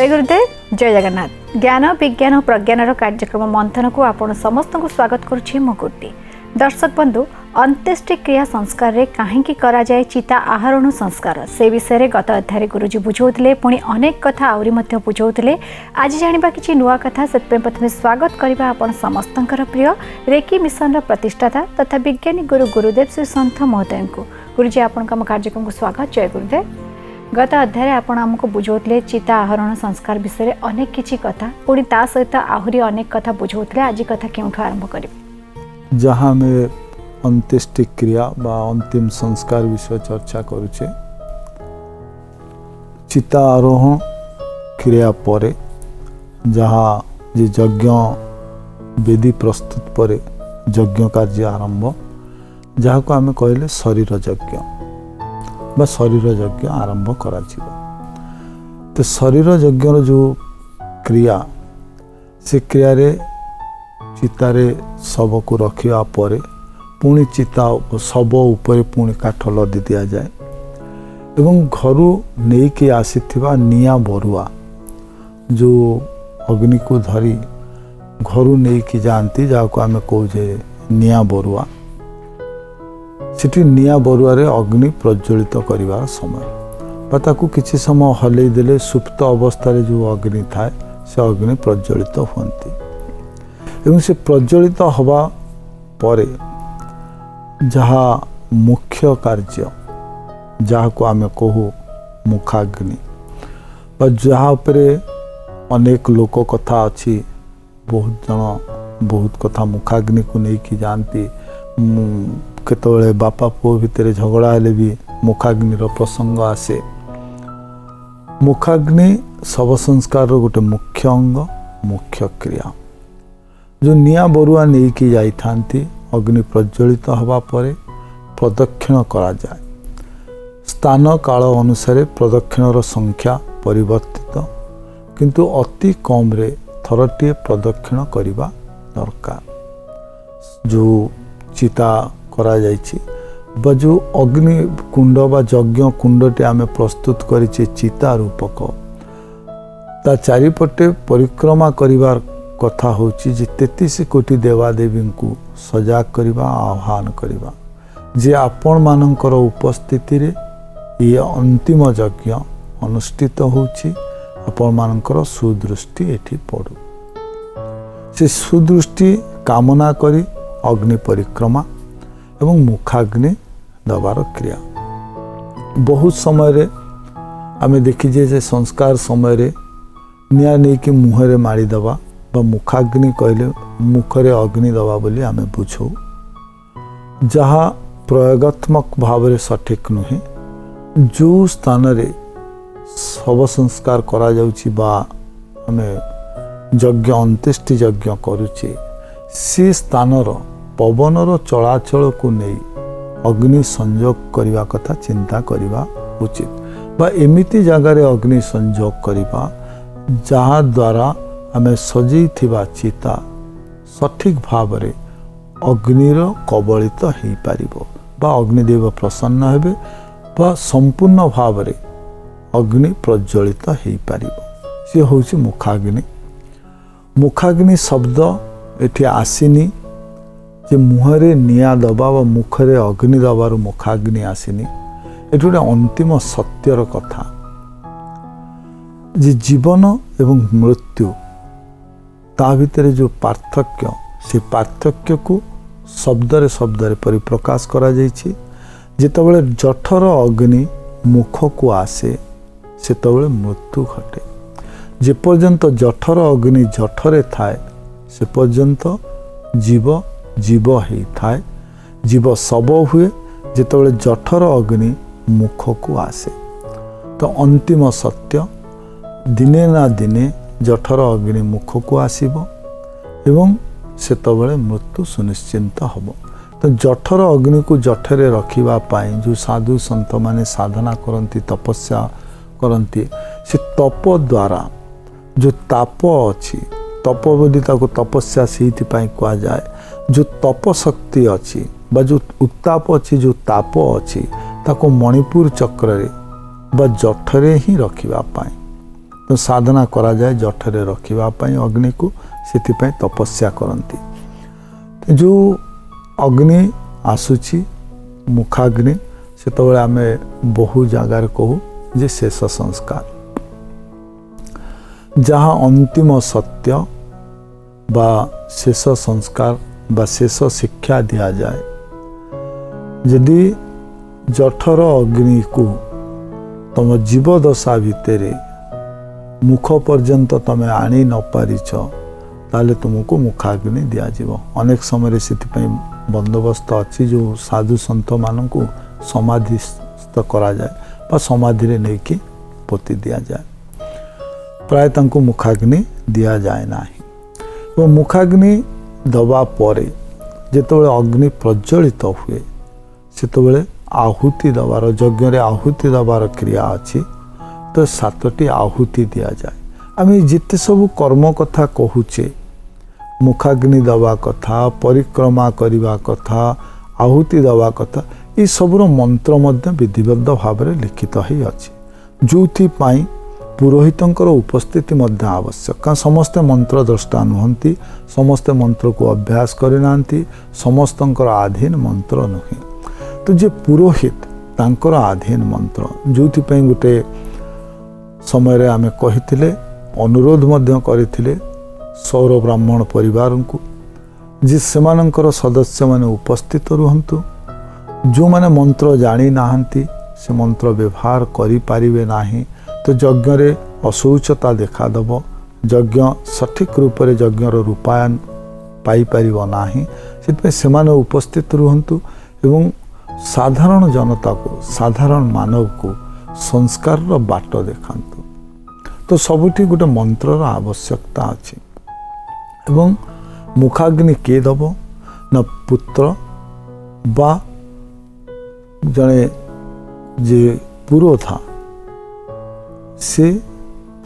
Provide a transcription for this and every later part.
जय गुरुदेव जय जगन्नाथ। ज्ञान विज्ञान और प्रज्ञान कार्यक्रम मंथन को आपण समस्त को स्वागत करुछि मुकुटी। दर्शक बंधु, अंत्येष्टि क्रिया संस्कार रे काहेकि करा जाए चिता आहरण संस्कार से विषय रे गत अध्याय गुरुजी बुझौथिले, पुणी अनेक कथा आउरी मध्य बुझौथिले। आज जानिबा किछि नुआ कथा। सेतपे प्रथमे स्वागत करिबा आपण समस्तंकर प्रिय रेकी मिशन रो प्रतिष्ठाता तथा विज्ञानी गुरु गुरुदेव श्री संत महोदय को। गुरुजी आपण का कार्यक्रम को स्वागत। जय गुरुदेव। गत अध्याय आपण आमको बुझौथिले चिता आहरण संस्कार विषय अनेक किछि कथा, पुणी ता सहित आहुरी अनेक कथा बुझौथिले। आज कथा केउठु आरंभ करिबे? जहाँ में अंत्येष्टि क्रिया बा अंतिम संस्कार विषय चर्चा करुचे। चिता आरोहण क्रिया परे जहाँ जे यज्ञ वेदी प्रस्तुत परे यज्ञ कार्य आरंभ, जहाँ को आमे कहले शरीर यज्ञ बा शरीर यज्ञ आरंभ करा जिवो। तो शरीर यज्ञ जो क्रिया से क्रिया रे चितारे शव को रखिया परे पुणी चिता शव उपरे पुणी काठ लदी दिया जाए एवं घरू नहीं के आसीथिबा निया बरुआ जो अग्नि को धरी घरू नहीं की जानती, जहाँ को आमे कहे निया बरुआ। सिटी निया बरुआ रे अग्नि प्रज्वलित करिवार समय बा ताकू किछि समय हलै देले सुप्त अवस्था रे जो अग्नि थाए से अग्नि प्रज्वलित होती एवं से प्रज्वलित हवा परे जहाँ मुख्य कार्य जहाँ को आमे कहू मुखाग्नि बा जहाँ उपरे अनेक लोक कथा अच्छी, बहुत जन बहुत कथा मुखाग्नि को नहीं कि जानती। केतबेले बापा पुओ भितर झगड़ा हेले भी मुखाग्नि प्रसंग आसे। मुखाग्नि शव संस्कार गोटे मुख्य अंग मुख्य क्रिया। जो निया बरुआ नहीं कि जाई थांती अग्नि प्रज्वलित हवा परे प्रदक्षिण करा जाए। स्थान काल अनुसार प्रदक्षिणर संख्या परिवर्तित, किंतु अति कम रे थरटीए प्रदक्षिण करिबा दरकार। जो चिता करा जाइछि बा जो अग्नि कुंड बा यज्ञ कुंडटे आमे प्रस्तुत करिछि चिता रूपक, ता चारिपटे परिक्रमा करिवार कथा होची जे 33 कोटी देवादेवी को सजाग करिबा आह्वान करिबा जे आपण मानकर उपस्थिति रे ये अंतिम यज्ञ अनुष्ठित होची। आपण मानकर सुदृष्टि एठी पड़ू। से सुदृष्टि कामना करी अग्नि परिक्रमा एवं मुखाग्नि दबार क्रिया। बहुत समय रे आमे देखिजे जे संस्कार समय रे निया नहीं कि मुहरे मारी दबा बा मुखाग्नि कहले मुखरे अग्नि दबा बोली आमे बुझू, जहाँ प्रयोगात्मक भाव रे सठिक नुहे। जो स्थान रे शव संस्कार करा जाउची बा आमे यज्ञ अंत्येष्टि यज्ञ करुचे, से स्थानर पवनर चलाचल को नहीं अग्नि संयोग करने कथा चिंता करवा उचित बा एमिति जगार अग्नि संयोग करवा जहाँ द्वारा आमे सजई थिबा चिता सठिक भाव रे अग्निर कबलित हो पारिबो बा अग्निदेव प्रसन्न हेबे बा संपूर्ण भाव रे अग्नि प्रज्वलित हो पारिबो। से होछि मुखाग्नि। मुखाग्नि शब्द एठी आसीनी जे मुहरे निया दबा व मुखरे अग्नि दबार मुखाग्नि आसीनी। एठी गोटे अंतिम सत्यर कथा जे जीवन एवं मृत्यु ता भितर जो पार्थक्य, से पार्थक्य को शब्द परिप्रकाश करा जाइछि। जेतबेले जठर अग्नि मुख को आसे सेतबेले मृत्यु घटे। जे पर्यंत जठर अग्नि जठरे थाए से पर्यंत जीव जीव ही थाए। जीव शव हुए जेतबेले जठर अग्नि मुख को आसे। तो अंतिम सत्य दिने ना दिने जठर अग्नि मुख को आसीबो एवं सेतबेले मृत्यु सुनिश्चित हबो। तो जठर अग्नि को जठरे रखिबा पाई जो साधु संत माने साधना करंती तपस्या करंती, से तप द्वारा जो ताप अच्छी तप बोली ताको तपस्या से कहा जाए। जो तप शक्ति अच्छी बा जो उत्ताप अच्छी जो ताप अच्छी ताको मणिपुर चक्र रे बा जठरे ही रखिबा पाई तो साधना करा जाए जठरे रखिबा पई अग्नि को, सेति तपस्या करती। जो अग्नि आसुची मुखाग्नि सेतबेले आमे बहु जगार कहू जे शेष संस्कार, जहाँ अंतिम सत्य बा शेष संस्कार बा शेष शिक्षा दिया जाए। यदि जठर अग्नि को तुम जीवदशा भितर मुख पर्यंत तमें आनी न पारिछ ताले तुमको मुखाग्नि दियाजिव। अनेक समय से बंदोबस्त अच्छी जो साधु सन्थ मान को समाधिस्थ करा जाए बा समाधि रे नहीं कि पोती दिया जाए, प्राय तांको मुखाग्नि दिया जाए नाही। वो मुखाग्नि दबा परे जेतेबेले अग्नि प्रज्वलित हुए सेतेबेले आहुति दबार, यज्ञ रे आहुति दबार क्रिया अच्छी, तो 7टी आहुति दिया जाए। आम जिते सब कर्म कथा कहूचे, मुखाग्नि दबा कथा, परिक्रमा करने कथा, आहुति दबा कथा, ये सबुर मंत्र मध्य विधिबद्ध भाव में लिखित ही अच्छी, जो पुरोहितंकर उपस्थिति मध्य आवश्यक। कारण समस्ते मंत्र द्रष्टा नुहंती, समस्ते मंत्र को अभ्यास करना, समस्तंकर आधीन मंत्र नुहे। तो जे पुरोहित तांकर आधीन मंत्र, जो गोटे समय आमे कहिथिले, अनुरोध मध्य करथिले सौर ब्राह्मण परिवार को जे सेमानंकर सदस्य माने उपस्थित रुहंतु। जो माने मंत्र जानी नाहंती से मंत्र व्यवहार करि पारिबे नाही, तो यज्ञ रे अशौचता देखा दब, यज्ञ सठिक रूप से यज्ञ रूपायन पाई पारिबो नाही। सेतपे सेमाने उपस्थित रुहंतु एवं साधारण जनता को, साधारण मानव को संस्कार रो बाट देखांतु। तो सबुठी गोटे मंत्र आवश्यकता अछि। एवं मुखाग्नि के दब न पुत्र बा जने जे पुरोधा से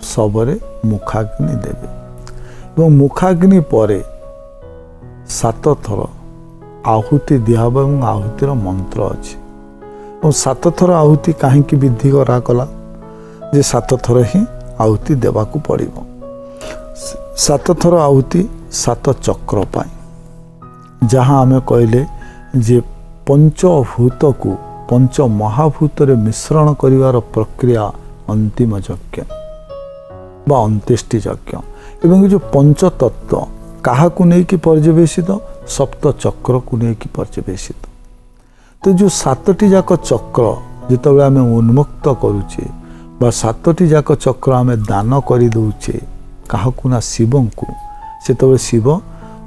सबरे मुखाग्नि देवे। एवं मुखाग्नि परे 7 थर आहुति दिहब एवं आहुतिर मंत्र अच्छी। और 7 थर आहुति कहीं विधि करा जे 7 थर ही आहुति देवाकू पड़िबो। 7 थर आहुति 7 चक्र पाई, जहाँ आमे कहले जे पंचभूत को पंच महाभूत रे मिश्रण करिवार प्रक्रिया अंतिम यज्ञ बा अंत्येष्टि यज्ञ। एवं जो पंच तत्व काहाकू नहीं कि पर्यवेशित, सप्त चक्र को नहीं कि पर्यवेशित। तो जो 7टी जाक चक्र जितेबाला आम उन्मुक्त करुचे बा 7टी जाक चक्र आम दान कर दौचे काहाकू ना शिव को, से शिव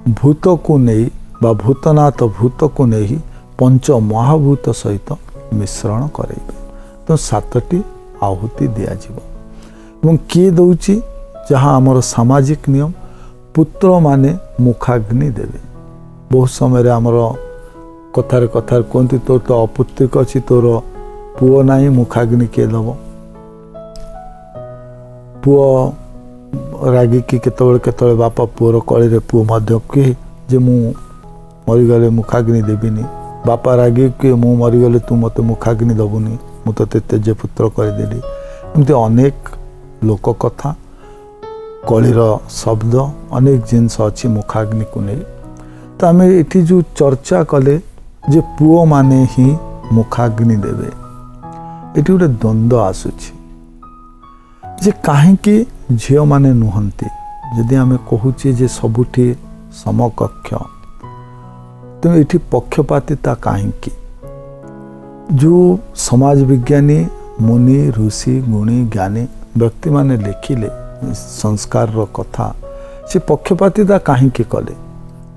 भूत को नहीं बा भूतनाथ भूत को नहीं पंच महाभूत सहित मिश्रण करेबे। तो 7टी आहुति दिया जीव। एवं किए दौची जहाँ आमर सामाजिक नियम, पुत्र माने मुखाग्नि देवे। बहुत समय आमर कथार कथार कहती तोर तो अपुत्रिक अच्छी, तोर पुओ नहीं, मुखाग्नि किए दब। पुओ रागिकी केतबेले बापा पुओर कली पुओ मध्य कहे जे मु मरीगले मुखाग्नि देविनी, बापा रागी कि मु मरीगले तू मत मुखाग्नि दबुनी, मु ते तेज पुत्र करदेली। एमती अनेक लोक कथा, कलीर शब्द, अनेक जिनस अच्छी मुखाग्नि को नहीं। तो आम ये जो चर्चा कले जे पुओ माने ही मुखाग्नि देवे, ये गोटे द्वंद्व आसुची जे कहीं झील माने नुहंती। जदि आम कहूचे जे सबुठी समकक्ष, तो ये पक्षपातिता कहीं। जो समाज विज्ञानी मुनि ऋषि गुणी ज्ञानी व्यक्ति माने लिखिले संस्कार रो कथा, से पक्षपातिता कहीं कले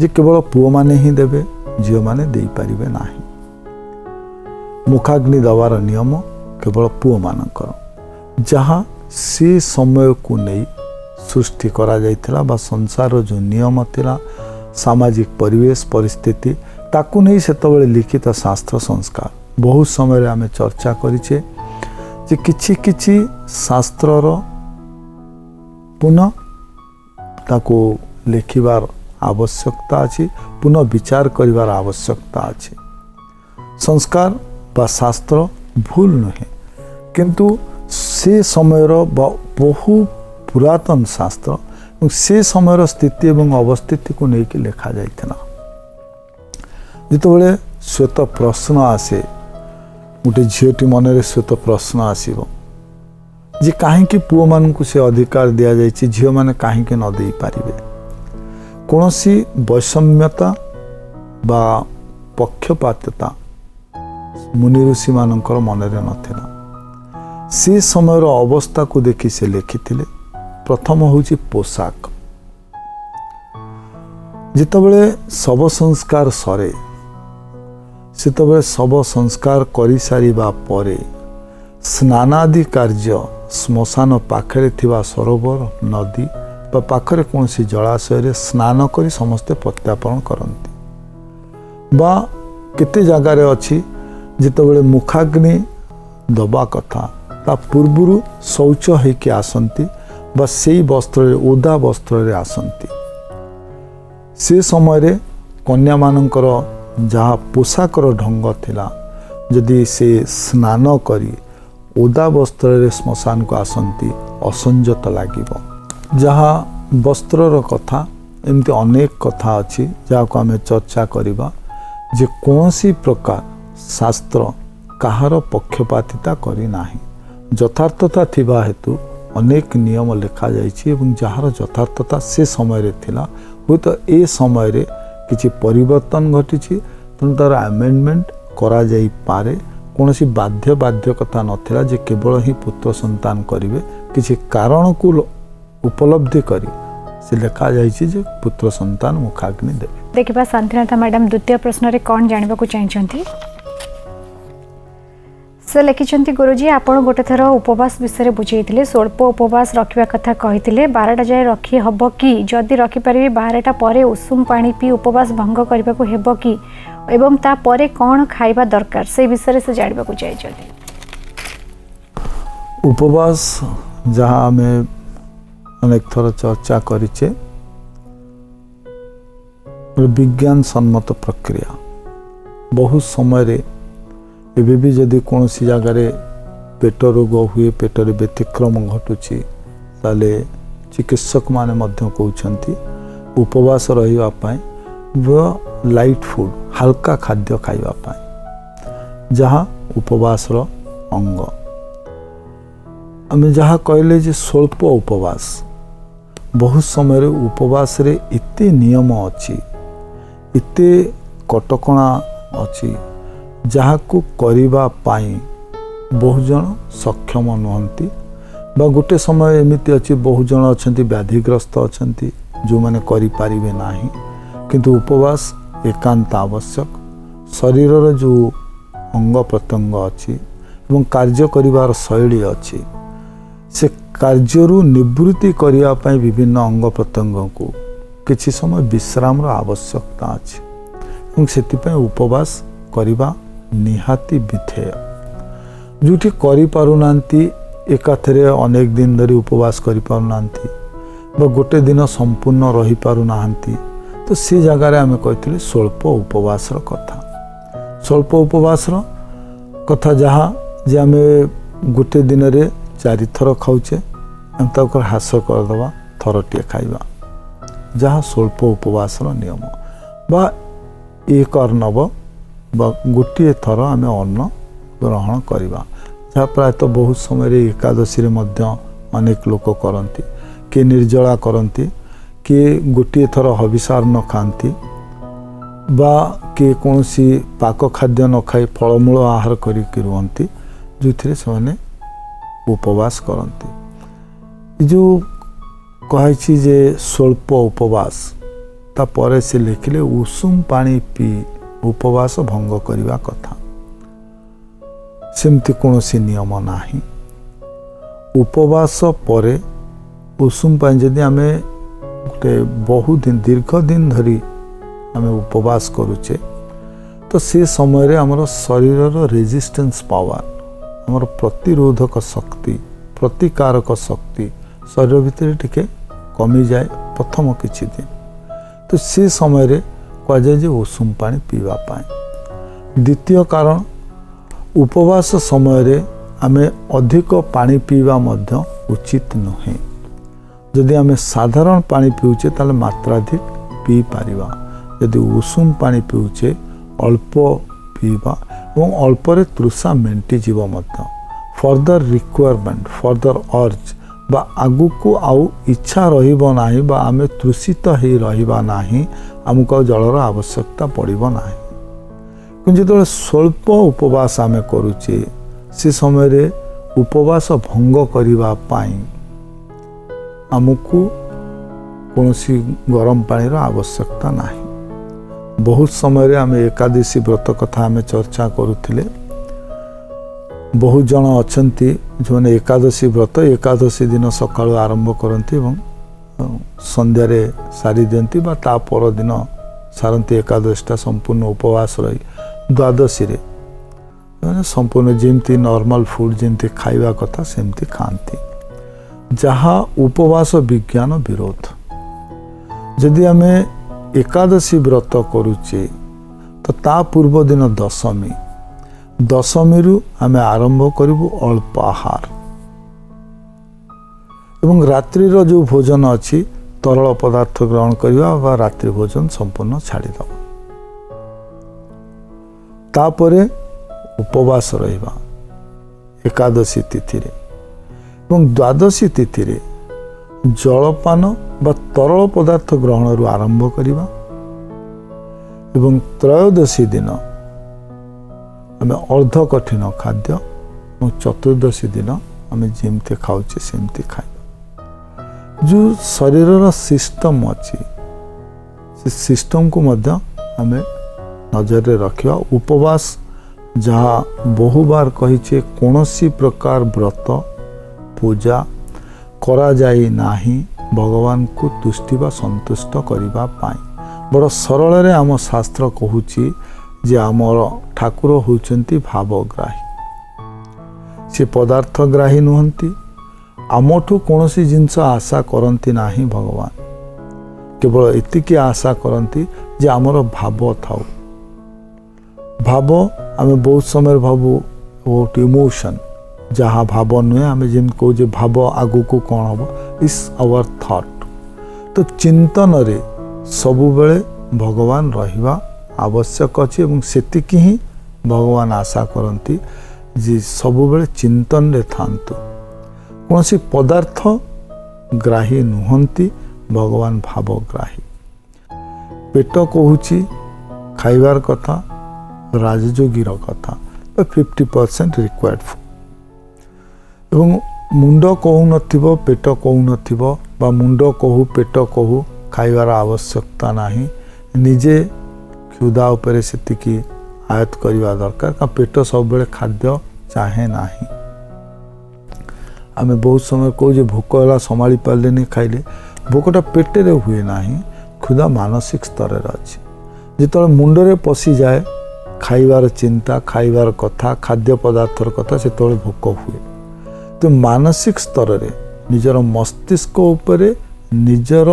जे केवल पुओ माने ही देवे, झील माने दे पारिबे नाही। मुखाग्नि दबार नियम केवल पुओ मानकर, जहाँ से समय को नहीं सृष्टि करा जाइथिला बा संसार जो नियम थिला, सामाजिक परिवेश परिस्थिति ताकू नहीं सेतबेले लिखित शास्त्र संस्कार। बहुत समय आमे चर्चा करिचे जे किछि किछि शास्त्रर पुनः ताको लिखिबार आवश्यकता अछि, पुनः विचार करिवार आवश्यकता अछि। संस्कार बा शास्त्र भूल नुहे, किंतु से समयर बहु पुरातन शास्त्र और से समय स्थिति एवं अवस्थिति को लेकिन लिखा जाइथिला। जितेबाला श्वेत प्रश्न आसे गोटे झीटी मनरे श्वेत प्रश्न आसब जे कहीं पुओ मानू से अधिकार दि जाए झील मैंने कहीं न दे पारे कौन सी वैषम्यता बा पक्षपातता मुनि ऋषि मानकर मनरे नथिला। से समय अवस्था को देखि से लिखिथिले। प्रथम होची पोशाक। जितेबाला शव संस्कार सरे सेतबे शव संस्कार करि सारिबा परे स्नानादि कार्य श्मशान पाखरे थिबा सरोवर नदी बा पाखरे कौन सी जलाशय रे स्नान करी समस्ते प्रत्यापन करती बा केते जगार अच्छी जितेबाला मुखाग्नि दबा कथा ता पूर्वरु शौच होइके आसंती बा सेई वस्त्र ओदा वस्त्र रे आसंती। से समय रे कन्या मानकर जहाँ पोशाकर ढंग थिला जदि से स्नान करी ओदा वस्त्र रे श्मशान को आसंती असंजत लागिबो। जहाँ वस्त्रर कथा एमती अनेक कथा अच्छी जहाँ को आम चर्चा करिबा जे कौनसी प्रकार शास्त्र कहार पक्षपातिता करी नाही। यथार्थता थिबा हेतु अनेक नियम लिखा जाइछि एवं जहार यथार्थता से समय रे थिला हुए तो ए समय रे किछि परिवर्तन घटी तेणु तार आमेंडमेंट करा जाई पारे। कौन सी बाध्यकता नथिला जे केवल ही पुत्र संतान करिवे किछि कारण को उपलब्धि करी से लिखा जाइछि जे पुत्र संतान मुखाग्नि देवे। देखिबा शांतिनाथा मैडम द्वितीय प्रश्न रे कोन जानिबा को चाहिछंती से लिखिछंती गुरुजी आपण गोटे थर उपवास विषय बुझेइथिले स्वल्प उपवास रखिबा कथा कहिथिले 12टा जाय रखी हबो कि जदि रखि परिबे 12टा परे उषुम पानी पी उपवास भंग करबा को हेबो कि एवं ता परे कोन खाइबा दरकार से विषय से जानिबा को चाहिछंती। उपवास जहाँ हमें अनेक थर चर्चा करिचे विज्ञान सम्मत प्रक्रिया बहुत समय रे एबे भी जदि कौन सी जगार पेट रोग हुए पेट रे व्यतिक्रम घटुची ताले चिकित्सक माने मध्य कहउछंती उपवास रहिबा पाई व लाइट फूड हल्का खाद्य खाइबा पाई जहाँ उपवास रो अंग आम जहाँ कहले जे स्वल्प उपवास बहुत समय रे उपवास रे इते नियम अच्छी इते कटकणा अच्छी जहाँ को करिबा पाई बहु जन सक्षम नुहंती बा गोटे समय एमिति अच्छी बहु जन अच्छी व्याधिग्रस्त अच्छा जो मैंने करि पारिबे नाही किंतु उपवास एकांत आवश्यक। शरीर जो अंग प्रत्यंग अच्छी एवं कार्य करिवार शैली अच्छी से कार्यरू निवृत्ति करिया पाई विभिन्न अंग प्रत्यंग को किछि समय विश्राम आवश्यकता अच्छी एवं सेति उपवास करिबा निहाती विधेय। जोठी करि पारुनांती एकाथरे अनेक दिन धरी उपवास करि पारुनांती बा गोटे दिन संपूर्ण रही पारुनांती तो से जगार आम कहते स्वल्प उपवास कथा। स्वल्प उपवास कथा जहाँ जे आम गोटे दिन रे 4 थर खाऊचे आम तक ह्रास करदे थरटे खाइबा जहाँ स्वल्प उपवास नियम बा एक अर्णव बा गोटे थर आम अन्न ग्रहण करवा जहाँ प्रायतः बहुत समय रे एकादशी रे मध्य अनेक लोक करती किए निर्जला करती किए गोटे थर हविषार न खाती बा किए कौन सी पाक खाद्य न खाई फलमूल आहार करिक रुहंती जो से उपवास करती। जो कही जे स्वल्प उपवास तापर से लिखिले उषुम पानी पी उपवास भंग करने कथा सेमती कौन सी नियम नाही। उपवास परे उषुम पानी जदि आम गोटे बहु दिन दीर्घ दिन धरी आम उपवास करुचे तो से समय रे हमर शरीर रेजिस्टेंस पावर हमर प्रतिरोधक शक्ति प्रतिकारक शक्ति शरीर भितर टिके कमी जाए प्रथम किछि दिन तो से समय रे कह जाए जे उषुम पानी पीवा पाए। द्वितीय कारण उपवास समय रे आमे अधिक पानी पीवा मध्य उचित नुहे जदि आम साधारण पानी पिउचे ताले मात्राधिक पी पारिबा, यदि उषुम पानी पिउचे अल्प पीवा और अल्परे तृषा मेंटी जीव मध्य। फर्दर रिक्वायरमेंट फर्दर अर्ज बा आगु को आउ इच्छा रहिबो नाही बा आमे तृषित ही रहिबा नाही, आमको जलर आवश्यकता पड़िबो नाही। किंतु जो स्वल्प उपवास आमे करूचे से समय रे उपवास भंग करिबा पाई आमको कौनसी गरम पानी रो आवश्यकता नाही। बहुत समय रे आमे एकादशी व्रत कथा आमे चर्चा करूथिले। बहुत जन अछंती जो एकादशी व्रत एकादशी दिन सकाळु आरंभ करती और संध्या रे सारी दियंती बा ता पर दिन सारंती एकादशीटा संपूर्ण उपवास रही द्वादशी रे संपूर्ण जेमती नॉर्मल फूड जेमती खाइबा कथा सेमती खाती, जहाँ उपवास विज्ञान विरोध। जदि आमे एकादशी व्रत करूचे तो ता पूर्व दिन दशमी, दशमी रु आमे आरंभ करिबु अल्प आहार एवं रात्रि रो जो भोजन अच्छी तरल पदार्थ ग्रहण करिबा वा रात्रि भोजन संपूर्ण छाड़ी दबा। तापरे उपवास रहिबा एकादशी तिथि रे एवं द्वादशी तिथि रे जलपान बा तरल पदार्थ ग्रहण रु आरंभ करिबा एवं त्रयोदशी दिन आमे अर्ध कठिन खाद्य और चतुर्दशी दिन आमे जेमती खाऊचे सेमती खाइबा। जो शरीर सिस्टम अच्छी से सिस्टम को मध्य आमे नजर रे रखिबा। उपवास जहाँ बहु बार कहीचे कौनसी प्रकार व्रत पूजा करा जाई नाही भगवान को तुष्टि बा संतुष्ट करिबा पाई। बड़ सरल रे आम शास्त्र कहूची जे आमर ठाकुर होउचंती भावग्राही, से पदार्थग्राही नुहंती। आमठू कौनसी जिनस आशा करती नाही भगवान, केवल एतिकी आशा करती जे आमर भाव थाउ। भाव आमे बहुत समय भावु बहुत इमोशन, जहाँ भाव नुहे आमे जेम को जे भाव आगु को कौन हम इज आवर थॉट। तो चिंतन रे सबु बेले भगवान रहिबा आवश्यक अच्छी और सेतिकी ही भगवान आशा करती जे सबु बेले चिंतन रे थांतु। कौनसी पदार्थ ग्राही नुहंती भगवान भावग्राही। पेट कहूची खाइबार कथा राजयोगीर कथा 50% रिक्वायर्ड फूड एवं मुंड कहू नथिबो पेट कहू नथिबो बा मुंड कहू पेट कहू खाइबार आवश्यकता नाही। निजे क्षुधा उपरे सेतिकी आयत करिवा दरकार का पेट सब बेले खाद्य चाहे नाही। आमे बहुत समय कहू जे भोक होला संभाली पारले नहीं खाइले, भोकटा पेटे रे हुए नाही, क्षुधा मानसिक स्तर रे अछि। जेतले मुंड रे पसी जाए खाइबार चिंता खाइबार कथा खाद्य पदार्थर कथा से तोले भोक हुए। तो मानसिक स्तर रे निजर मस्तिष्क उपरे निजर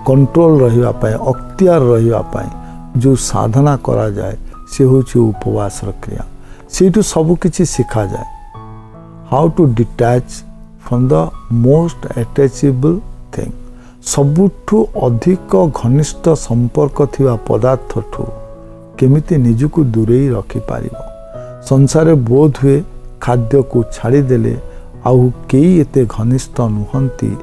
कंट्रोल रहिबा पाए अख्तियार रहिबा पाए जो साधना करा जाए से होची उपवास क्रिया। सेठू सब किछि सिखा जाए, how to detach from the most attachable thing. सबुठू अधिक घनिष्ठ संपर्क थिबा पदार्थ ठू केमिति निजको दूरेई रखि पारिबो। संसार बोध हुए खाद्य को छाड़ी देले आउ केई एते घनिष्ठ नुहंती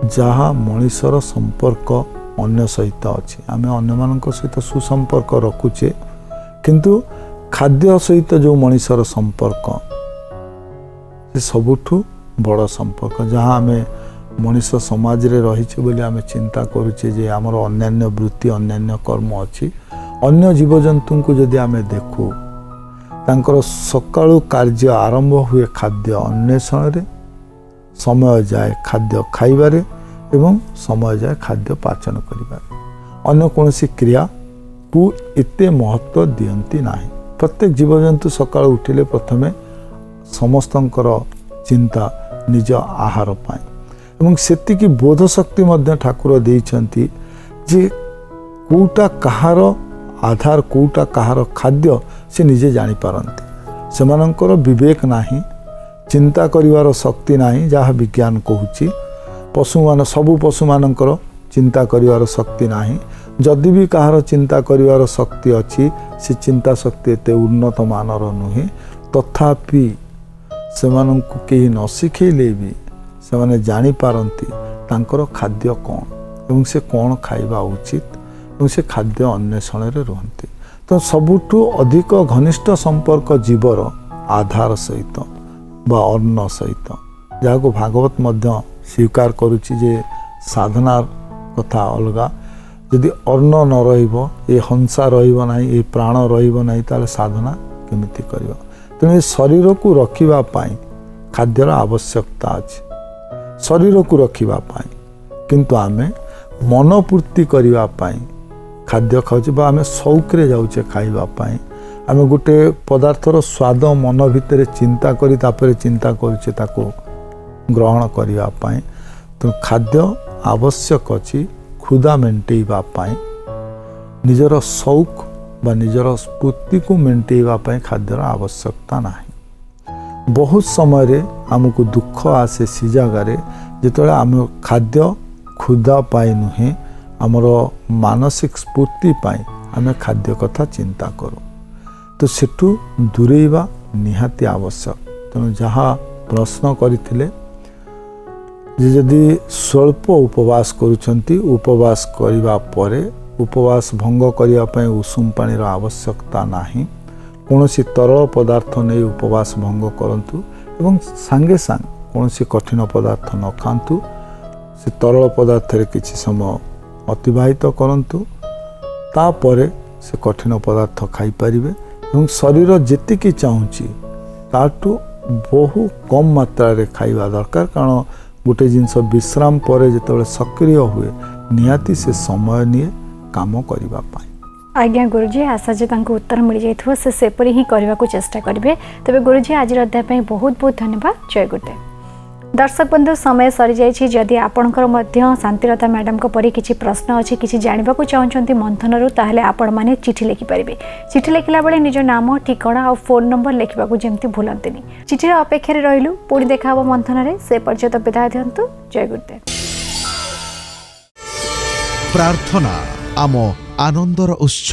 जहाँ मनीषर संपर्क अन्य सहित अच्छी। आमे अन्य मानक सहित सुसंपर्क रखुचे किंतु खाद्य सहित जो मनीषर संपर्क से सबुठू बड़ संपर्क। जहाँ आमे मनीष समाज रे रहिचे बोली आमे चिंता करूचे जे आमर अन्यान्य वृत्ति अन्यान्य कर्म अच्छी। अन्य जीवजंतु को जदि आमे देखू तांकर सकाळु कार्य आरंभ हुए खाद्य अन्वेषण रे, समय जाए खाद्य खाइबारे एवं समय जाए खाद्य पाचन करिबारे। अन्य कौनसी क्रिया को एते महत्व दियंती नाही। प्रत्येक जीवजंतु सकाळु उठिले प्रथमे समस्तंकर चिंता निज आहार पाए एवं सेतिकी बोध शक्ति मध्य ठाकुर देइछंती जे कोटा कहार आधार कोटा कहार खाद्य से निजे जानी पारंती। सेमानंकर विवेक नाही, चिंता करिवार शक्ति नाही जहाँ विज्ञान कहूची ସବୁ ପଶୁମାନଙ୍କର ଚିନ୍ତା କରିବାର ଶକ୍ତି ନାହିଁ। ଯଦି ବି କାହାର ଚିନ୍ତା କରିବାର ଶକ୍ତି ଅଛି ସେ ଚିନ୍ତା ଶକ୍ତି ଏତେ ଉନ୍ନତ ମାନର ନୁହେଁ। ତଥାପି ସେମାନଙ୍କୁ କେହି ନ ଶିଖେଇଲେ ବି ସେମାନେ ଜାଣିପାରନ୍ତି ତାଙ୍କର ଖାଦ୍ୟ କ'ଣ ଏବଂ ସେ କ'ଣ ଖାଇବା ଉଚିତ ଏବଂ ସେ ଖାଦ୍ୟ ଅନ୍ୱେଷଣରେ ରୁହନ୍ତି। ତ ସବୁଠୁ ଅଧିକ ଘନିଷ୍ଠ ସମ୍ପର୍କ ଜୀବର ଆଧାର ସହିତ ବା ଅନ୍ନ ସହିତ, ଯାହାକୁ ଭାଗବତ ମଧ୍ୟ ସ୍ୱୀକାର କରୁଛି ଯେ ସାଧନାର କଥା ଅଲଗା। ଯଦି ଅନ୍ନ ନ ରହିବ, ଏ ହଂସା ରହିବ ନାହିଁ, ଏ ପ୍ରାଣ ରହିବ ନାହିଁ, ତାହେଲେ ସାଧନା କେମିତି କରିବ? ତେଣୁ ଏ ଶରୀରକୁ ରଖିବା ପାଇଁ ଖାଦ୍ୟର ଆବଶ୍ୟକତା ଅଛି, ଶରୀରକୁ ରଖିବା ପାଇଁ। କିନ୍ତୁ ଆମେ ମନପୂର୍ତ୍ତି କରିବା ପାଇଁ ଖାଦ୍ୟ ଖାଉଛେ ବା ଆମେ ସଉକରେ ଯାଉଛେ ଖାଇବା ପାଇଁ। ଆମେ ଗୋଟେ ପଦାର୍ଥର ସ୍ୱାଦ ମନ ଭିତରେ ଚିନ୍ତା କରି ତାପରେ ଚିନ୍ତା କରୁଛେ ତାକୁ ଗ୍ରହଣ କରିବା ପାଇଁ। ତେଣୁ ଖାଦ୍ୟ ଆବଶ୍ୟକ ଅଛି କ୍ଷୁଧା ମେଣ୍ଟେଇବା ପାଇଁ, ନିଜର ସଉକ ବା ନିଜର ସ୍ଫୂର୍ତ୍ତିକୁ ମେଣ୍ଟେଇବା ପାଇଁ ଖାଦ୍ୟର ଆବଶ୍ୟକତା ନାହିଁ। ବହୁତ ସମୟରେ ଆମକୁ ଦୁଃଖ ଆସେ ସେ ଜାଗାରେ ଯେତେବେଳେ ଆମ ଖାଦ୍ୟ କ୍ଷୁଧା ପାଇଁ ନୁହେଁ, ଆମର ମାନସିକ ସ୍ଫୂର୍ତ୍ତି ପାଇଁ ଆମେ ଖାଦ୍ୟ କଥା ଚିନ୍ତା କରୁ। ତ ସେଠୁ ଦୂରେଇବା ନିହାତି ଆବଶ୍ୟକ। ତେଣୁ ଯାହା ପ୍ରଶ୍ନ କରିଥିଲେ ଯେ ଯଦି ସ୍ୱଳ୍ପ ଉପବାସ କରୁଛନ୍ତି, ଉପବାସ କରିବା ପରେ ଉପବାସ ଭଙ୍ଗ କରିବା ପାଇଁ ଉଷୁମ ପାଣିର ଆବଶ୍ୟକତା ନାହିଁ। କୌଣସି ତରଳ ପଦାର୍ଥ ନେଇ ଉପବାସ ଭଙ୍ଗ କରନ୍ତୁ ଏବଂ ସାଙ୍ଗେ ସାଙ୍ଗେ କୌଣସି କଠିନ ପଦାର୍ଥ ନ ଖାଆନ୍ତୁ। ସେ ତରଳ ପଦାର୍ଥରେ କିଛି ସମୟ ଅତିବାହିତ କରନ୍ତୁ, ତାପରେ ସେ କଠିନ ପଦାର୍ଥ ଖାଇପାରିବେ ଏବଂ ଶରୀର ଯେତିକି ଚାହୁଁଛି ତାଠୁ ବହୁ କମ୍ ମାତ୍ରାରେ ଖାଇବା ଦରକାର। କାରଣ ଗୋଟେ ଜିନିଷ ବିଶ୍ରାମ ପରେ ଯେତେବେଳେ ସକ୍ରିୟ ହୁଏ ନିହାତି ସେ ସମୟ ନିଏ କାମ କରିବା ପାଇଁ। आज्ञा गुरुजी, आशा जे उत्तर मिल जाइए से सेपरी ही करने को चेष्टा करेंगे। तेज गुरुजी आज अध्याय बहुत बहुत धन्यवाद। जय गुरुदेव। दर्शक बंधु समय सरी जाइए। जदि आपणकर शांतिलता मैडम को परी किसी प्रश्न अच्छी किसी जानवा चाहते मंथनरू, ताहले आपण माने चिठी लिखिपारे। चिठी लिखला बेले निज नाम ठिकाना और फोन नंबर लिखा जमी भूलंतनी। चिठीर अपेक्षा रही पुणी देखा मंथन से पर्यंत विदाय दिंतु। जय गुरुदेव। प्रार्थना आम आनंदर उत्स।